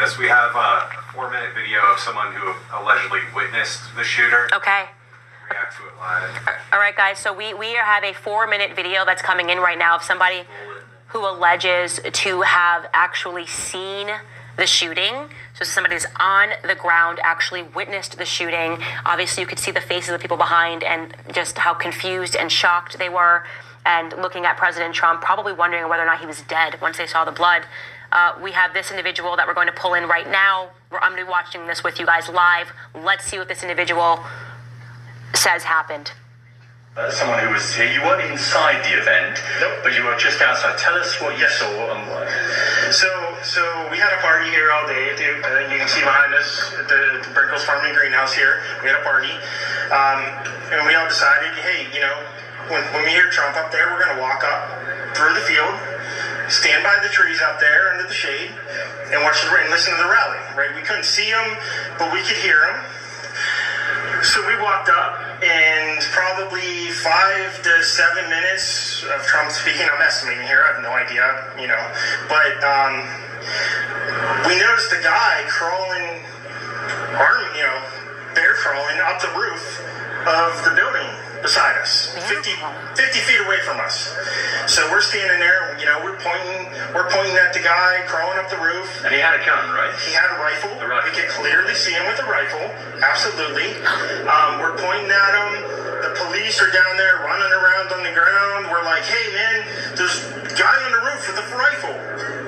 Yes, we have a 4-minute video of someone who allegedly witnessed the shooter. Okay. React to it live. All right, guys. So we have a 4-minute video that's coming in right now of somebody who alleges to have actually seen the shooting. So somebody who's on the ground actually witnessed the shooting. Obviously, you could see the faces of the people behind and just how confused and shocked they were, and looking at President Trump, probably wondering whether or not he was dead once they saw the blood. We have this individual that we're going to pull in right now. I'm going to be watching this with you guys live. Let's see what this individual says happened. Someone who was here. You weren't inside the event, nope, but you were just outside. Tell us what you saw and what. So we had a party here all day. You can see behind us at the Brinkles Farm and Greenhouse here. We had a party, and we all decided, hey, you know, when we hear Trump up there, we're going to walk up through the field, stand by the trees out there under the shade, and watch and listen to the rally. Right? We couldn't see him, but we could hear him. So we walked up, and probably 5 to 7 minutes of Trump speaking. I'm estimating here. I have no idea, you know. But we noticed a guy crawling, bear crawling up the roof of the building beside us, 50 feet away from us. So we're standing there, you know, we're pointing at the guy crawling up the roof. And he had a gun, right? He had a rifle. We could clearly see him with a rifle. Absolutely. We're pointing at him. The police are down there running around on the ground. We're like, hey man, there's a guy on the roof with a rifle.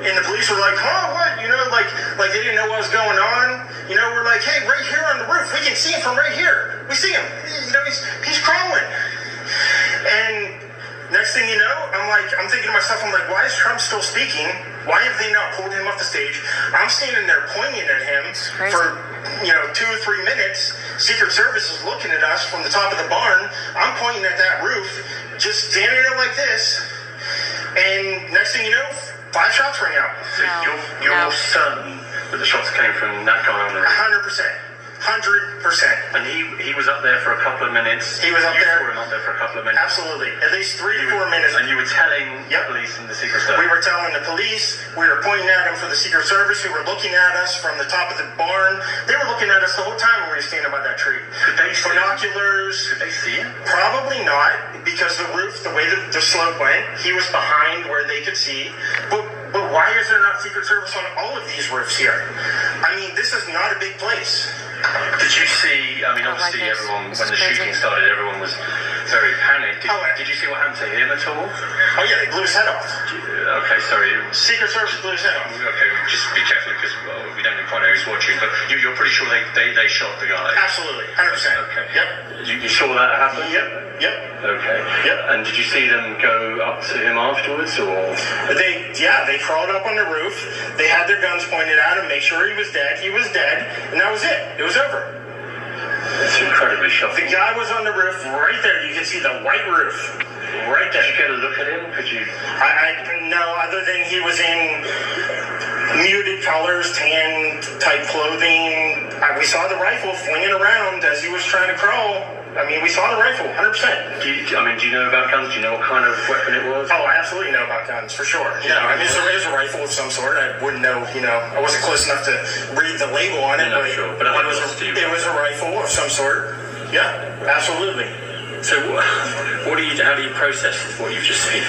And the police were like, huh, what? You know, like they didn't know what was going on. You know, we're like, hey, right here on the roof, we can see him from right here. We see him. You know, he's crawling. And next thing you know, I'm thinking to myself, I'm like, why is Trump still speaking? Why have they not pulled him off the stage? I'm standing there pointing at him for, 2 or 3 minutes. Secret Service is looking at us from the top of the barn. I'm pointing at that roof, just standing there like this. And next thing you know, 5 shots rang out. So you're certain that the shots came from that guy on the roof? 100%. 100%. And he was up there for a couple of minutes. He was up there. You were up there for a couple of minutes. Absolutely. At least 3 to 4 minutes. And you were telling the police and the Secret Service? We were telling the police. We were pointing at them for the Secret Service, who were looking at us from the top of the barn. They were looking at us the whole time when we were standing by that tree. Could they see binoculars? Could they see it? Probably not, because the roof, the way the slope went, he was behind where they could see. But why is there not Secret Service on all of these roofs here? I mean, this is not a big place. Did you see, obviously everyone, when the shooting started, everyone was very panicked. Did you see what happened to him at all? Oh yeah, they blew his head off. Okay, sorry. Secret Service blew his head off. Okay, just be careful because we don't quite know who's watching, but you're pretty sure they shot the guy? Absolutely, 100%. Okay. Yep. You saw that happen? Yep. Okay. Yep. And did you see them go up to him afterwards, or? They crawled up on the roof. They had their guns pointed at him, make sure he was dead. He was dead, and that was it. It was over. It's incredibly shocking. The guy was on the roof right there. You can see the white roof right there. Did you get a look at him? Could you? No, other than he was in muted colors, tan type clothing. We saw the rifle flinging around as he was trying to crawl. I mean, we saw the rifle, 100%. Do you know about guns? Do you know what kind of weapon it was? Oh, I absolutely know about guns, for sure. No, I mean, it was a rifle of some sort. I wouldn't know, I wasn't close enough to read the label on it. But it was a rifle of some sort. Yeah, absolutely. So, how do you process what you've just seen?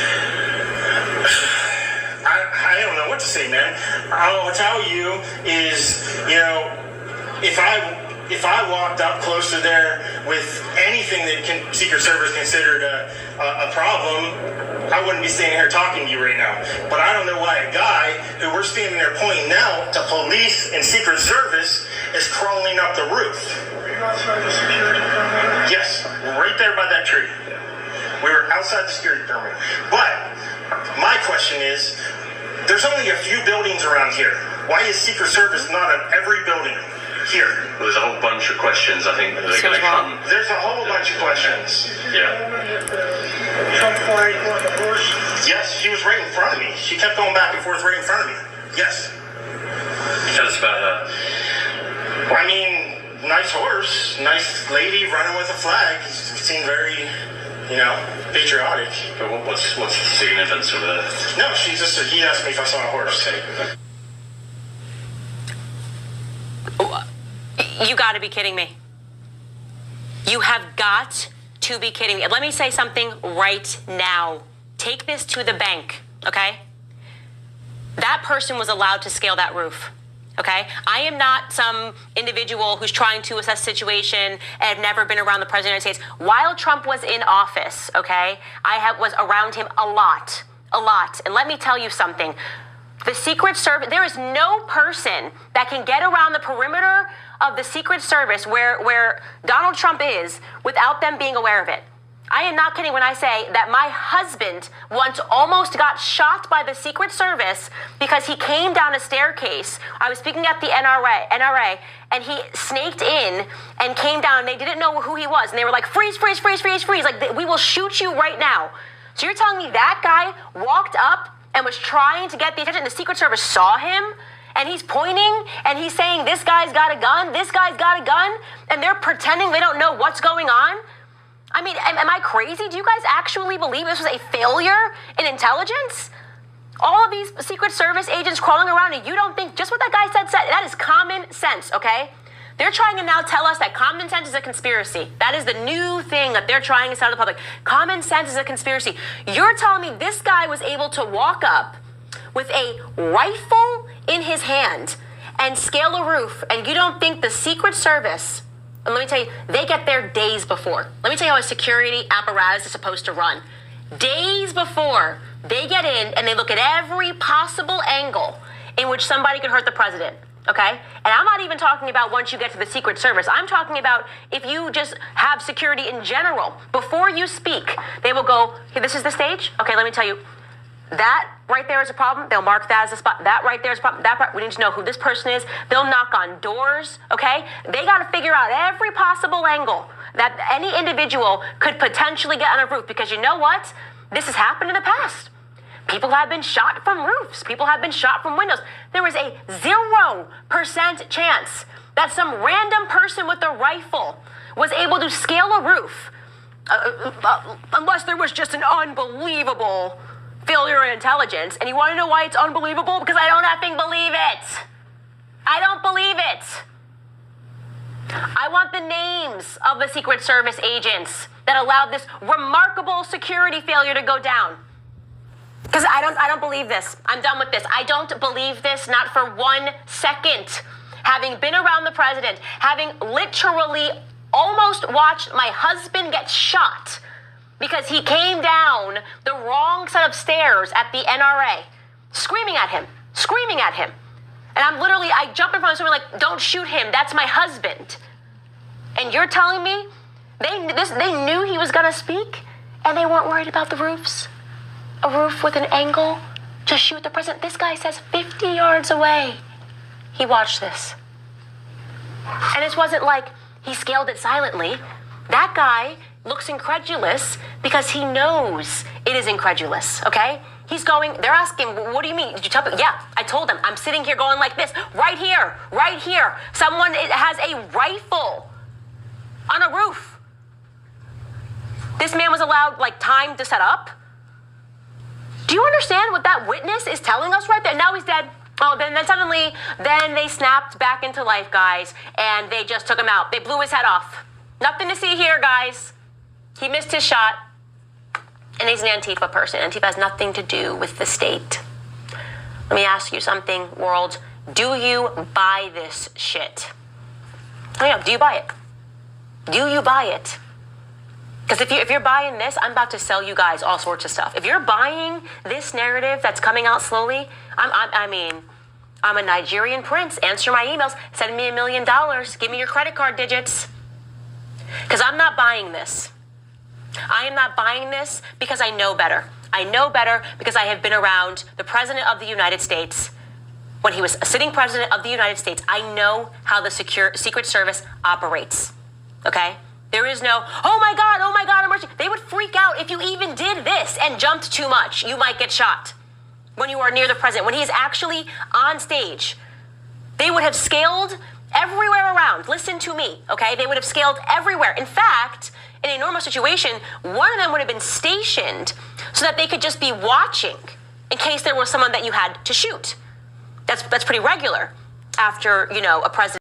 I don't know what to say, man. All I'll tell you is, if I walked up close to there with anything that Secret Service considered a problem, I wouldn't be standing here talking to you right now. But I don't know why a guy who we're standing there pointing out to police and Secret Service is crawling up the roof. Were you outside the security perimeter? Yes, right there by that tree. We were outside the security perimeter. But my question is, there's only a few buildings around here. Why is Secret Service not on every building here? Well, there's a whole bunch of questions, I think, that are going to come. There's a whole bunch of questions. Yeah. Trump flag on the horse? Yes, she was right in front of me. She kept going back and forth right in front of me. Yes. Tell us about her. I mean, nice horse, nice lady running with a flag. Seemed very, patriotic. But what's the significance of her? No, he asked me if I saw a horse. Okay. You got to be kidding me. You have got to be kidding me. Let me say something right now. Take this to the bank, okay? That person was allowed to scale that roof, okay? I am not some individual who's trying to assess the situation and have never been around the President of the United States. While Trump was in office, okay, was around him a lot. And let me tell you something. The Secret Service, there is no person that can get around the perimeter of the Secret Service where Donald Trump is without them being aware of it. I am not kidding when I say that my husband once almost got shot by the Secret Service because he came down a staircase. I was speaking at the NRA, and he snaked in and came down, and they didn't know who he was. And they were like, freeze. Like, we will shoot you right now. So you're telling me that guy walked up and was trying to get the attention, and the Secret Service saw him, and he's pointing, and he's saying, this guy's got a gun, and they're pretending they don't know what's going on? I mean, am I crazy? Do you guys actually believe this was a failure in intelligence? All of these Secret Service agents crawling around, and you don't think just what that guy said, that is common sense, okay? They're trying to now tell us that common sense is a conspiracy. That is the new thing that they're trying to tell the public. Common sense is a conspiracy. You're telling me this guy was able to walk up with a rifle in his hand and scale a roof, and you don't think the Secret Service, and let me tell you, they get there days before. Let me tell you how a security apparatus is supposed to run. Days before, they get in and they look at every possible angle in which somebody could hurt the president. Okay? And I'm not even talking about once you get to the Secret Service. I'm talking about if you just have security in general. Before you speak, they will go, hey, this is the stage? Okay, let me tell you. That right there is a problem. They'll mark that as a spot. That right there is a problem. We need to know who this person is. They'll knock on doors, okay? They got to figure out every possible angle that any individual could potentially get on a roof, because you know what? This has happened in the past. People have been shot from roofs. People have been shot from windows. There is a 0% chance that some random person with a rifle was able to scale a roof, unless there was just an unbelievable failure in intelligence. And you want to know why it's unbelievable? Because I don't effing believe it. I don't believe it. I want the names of the Secret Service agents that allowed this remarkable security failure to go down. Because I don't believe this. I'm done with this. I don't believe this, not for 1 second. Having been around the president, having literally almost watched my husband get shot because he came down the wrong set of stairs at the NRA, screaming at him. And I jump in front of someone like, don't shoot him, that's my husband. And you're telling me they knew he was gonna speak and they weren't worried about the roofs? A roof with an angle to shoot the president. This guy says 50 yards away he watched this. And it wasn't like he scaled it silently. That guy looks incredulous because he knows it is incredulous, okay? They're asking, what do you mean? Did you tell me? Yeah, I told them. I'm sitting here going like this, right here. Someone has a rifle on a roof. This man was allowed time to set up. Do you understand what that witness is telling us right there? Now he's dead. Oh, then suddenly they snapped back into life, guys, and they just took him out. They blew his head off. Nothing to see here, guys. He missed his shot, and he's an Antifa person. Antifa has nothing to do with the state. Let me ask you something, world. Do you buy this shit? Oh yeah, do you buy it? Do you buy it? Because if you're buying this, I'm about to sell you guys all sorts of stuff. If you're buying this narrative that's coming out slowly, I'm a Nigerian prince. Answer my emails. Send me $1 million. Give me your credit card digits. Because I'm not buying this. I am not buying this because I know better. I know better because I have been around the President of the United States. When he was a sitting President of the United States, I know how the Secret Service operates. Okay? There is no, oh my God, emergency. They would freak out if you even did this and jumped too much. You might get shot when you are near the president. When he is actually on stage, they would have scaled everywhere around. Listen to me, okay? They would have scaled everywhere. In fact, in a normal situation, one of them would have been stationed so that they could just be watching in case there was someone that you had to shoot. That's pretty regular after, a president.